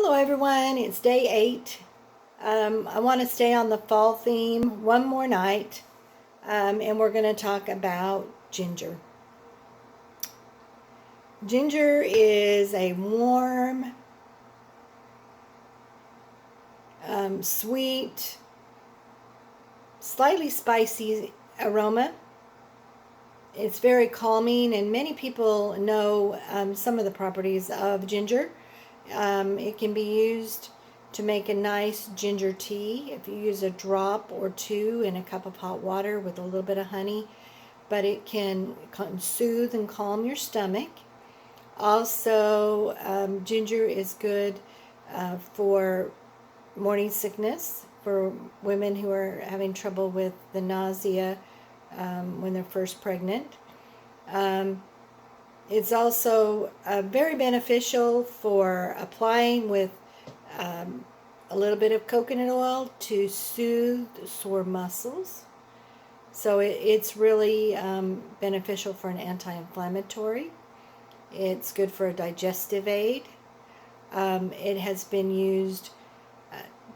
Hello everyone, it's day 8. I want to stay on the fall theme one more night, and we're going to talk about ginger. Ginger is a warm, sweet, slightly spicy aroma. It's very calming, and many people know some of the properties of ginger. It can be used to make a nice ginger tea if you use a drop or two in a cup of hot water with a little bit of honey, but it can soothe and calm your stomach. Also, ginger is good for morning sickness, for women who are having trouble with the nausea when they're first pregnant. It's also very beneficial for applying with a little bit of coconut oil to soothe sore muscles. So it's really beneficial for an anti-inflammatory. It's good for a digestive aid. It has been used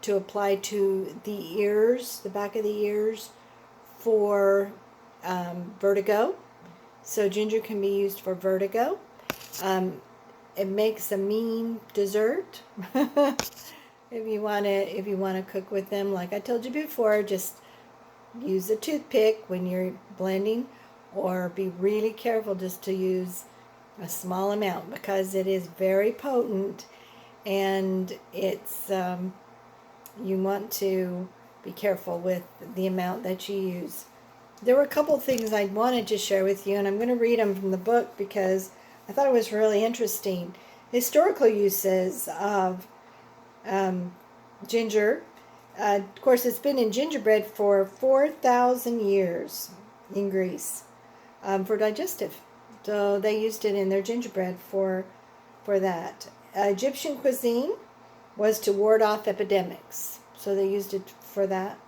to apply to the ears, the back of the ears, for vertigo. So ginger can be used for vertigo. It makes a mean dessert. If you want to cook with them, like I told you before, just use a toothpick when you're blending, or be really careful just to use a small amount, because it is very potent, and it's you want to be careful with the amount that you use. There were a couple of things I wanted to share with you, and I'm going to read them from the book because I thought it was really interesting. Historical uses of ginger. Of course, it's been in gingerbread for 4,000 years in Greece for digestive. So they used it in their gingerbread for that. Egyptian cuisine was to ward off epidemics, so they used it for that.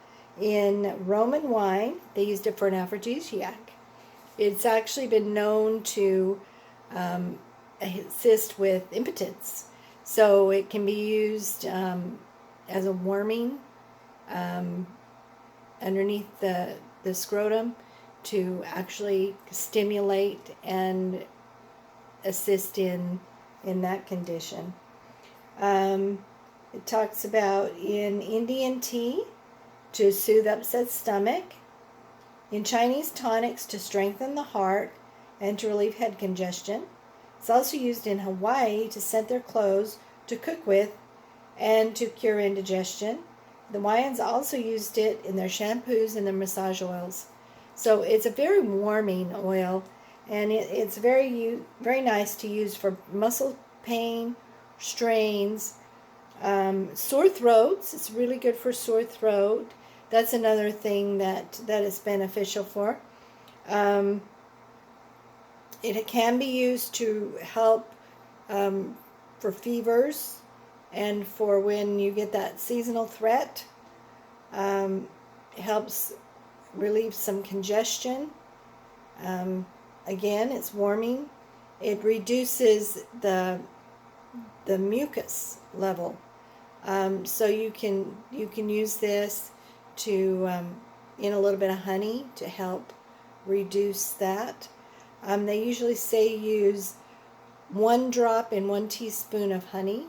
In Roman wine, they used it for an aphrodisiac. It's actually been known to assist with impotence. So it can be used as a warming underneath the scrotum to actually stimulate and assist in that condition. It talks about in Indian tea to soothe upset stomach, in Chinese tonics to strengthen the heart and to relieve head congestion. It's also used in Hawaii to scent their clothes, to cook with, and to cure indigestion. The Hawaiians also used it in their shampoos and their massage oils. So it's a very warming oil, and it's very nice to use for muscle pain, strains, sore throats. It's really good for sore throat. That's another thing that is beneficial for. It can be used to help for fevers and for when you get that seasonal threat. It helps relieve some congestion. Again, it's warming. It reduces the mucus level. So you can use this to in a little bit of honey to help reduce that. They usually say use 1 drop in 1 teaspoon of honey,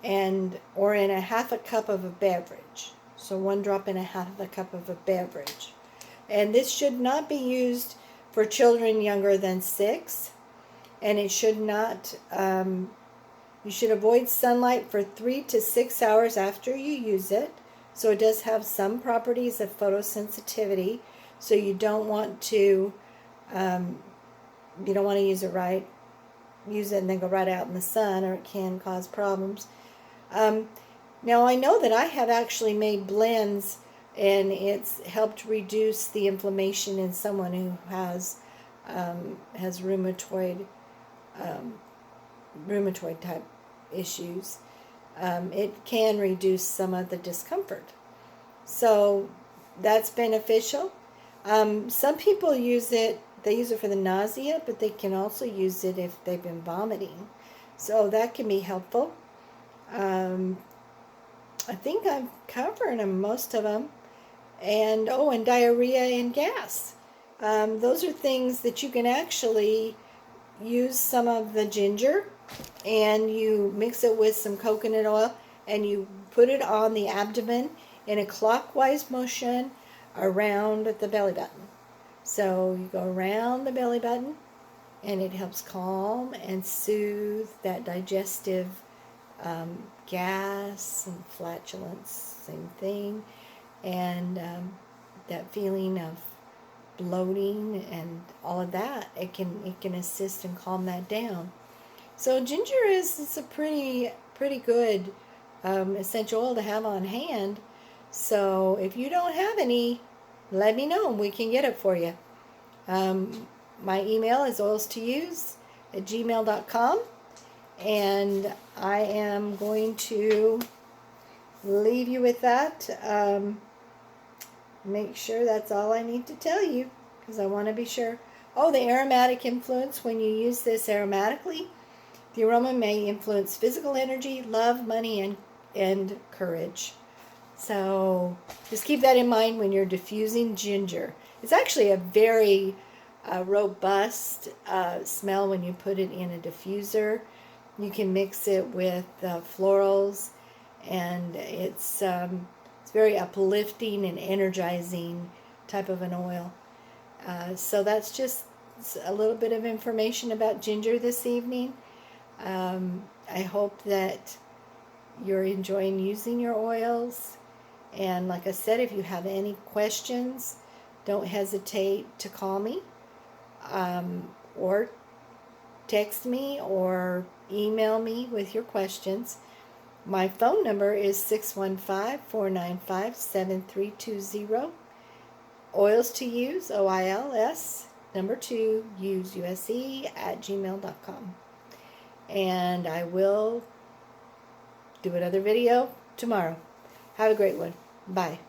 or in a half a cup of a beverage. So 1 drop in a half a cup of a beverage. And this should not be used for children younger than 6, and it should not. You should avoid sunlight for 3 to 6 hours after you use it. So it does have some properties of photosensitivity. So you don't want to use it and then go right out in the sun, or it can cause problems. Now I know that I have actually made blends, and it's helped reduce the inflammation in someone who has rheumatoid type issues. It can reduce some of the discomfort, so that's beneficial. Some people use it for the nausea, but they can also use it if they've been vomiting, so that can be helpful. Um, I think I'm covering them, most of them. And oh, and diarrhea and gas. Those are things that you can actually use some of the ginger and you mix it with some coconut oil and you put it on the abdomen in a clockwise motion around the belly button. So you go around the belly button and it helps calm and soothe that digestive gas and flatulence, same thing, and that feeling of bloating and all of that. It can assist and calm that down. So ginger is a pretty good essential oil to have on hand. So if you don't have any, let me know. We can get it for you. My email is oilstouse@gmail.com, and I am going to leave you with that. Make sure that's all I need to tell you, because I want to be sure. Oh, the aromatic influence. When you use this aromatically, the aroma may influence physical energy, love, money, and courage. So just keep that in mind when you're diffusing ginger. It's actually a very robust smell when you put it in a diffuser. You can mix it with florals, and it's very uplifting and energizing type of an oil. So that's just a little bit of information about ginger this evening. I hope that you're enjoying using your oils. And like I said, if you have any questions, don't hesitate to call me or text me or email me with your questions. My phone number is 615-495-7320. Oils to use, OILS, number 2, use USE @gmail.com. And I will do another video tomorrow. Have a great one. Bye.